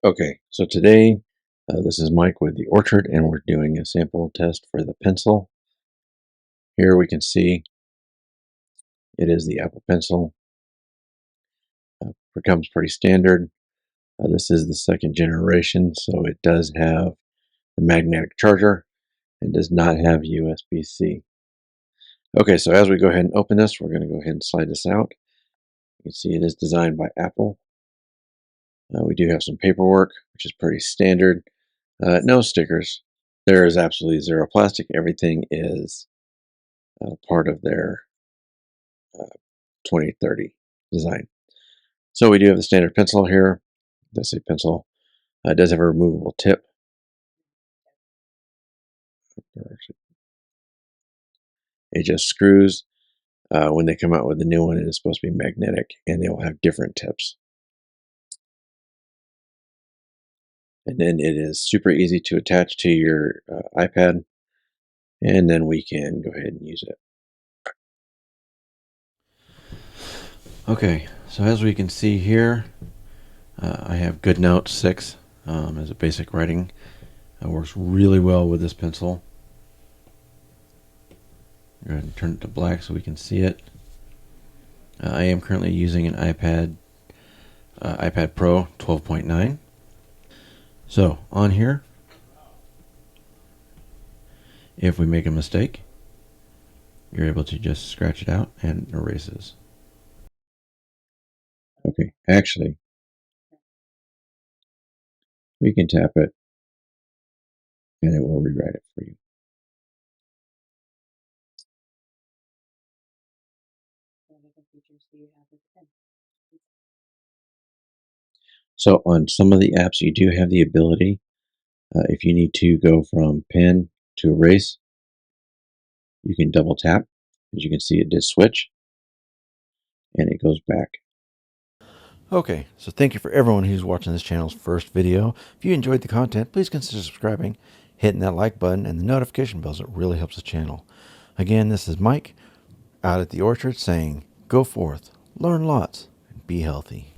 Okay, so today this is Mike with the Orchard, and we're doing a sample test for the pencil. Here we can see it is the Apple Pencil. It comes pretty standard. This is the second generation, so it does have the magnetic charger and does not have USB-C. Okay, so as we go ahead and open this, we're going to go ahead and slide this out. You can see it is designed by Apple. We do have some paperwork, which is pretty standard. No stickers. There is absolutely zero plastic. Everything is part of their 2030 design. So we do have the standard pencil here. It does say pencil. It does have a removable tip. It just screws. When they come out with the new one, it is supposed to be magnetic, and they will have different tips. And then it is super easy to attach to your iPad, and then we can go ahead and use it. Okay, so as we can see here, I have GoodNote 6 as a basic writing. It works really well with this pencil. Go ahead and turn it to black so we can see it. I am currently using an iPad Pro 12.9. So on here, if we make a mistake, you're able to just scratch it out and it erases. Okay, actually, we can tap it and it will rewrite it for you. So on some of the apps, you do have the ability, if you need to go from pen to erase, you can double tap. As you can see, it did switch and it goes back. Okay, so thank you for everyone who's watching this channel's first video. If you enjoyed the content, please consider subscribing, hitting that like button, and the notification bells. It really helps the channel. Again, this is Mike out at the Orchard saying, go forth, learn lots, and be healthy.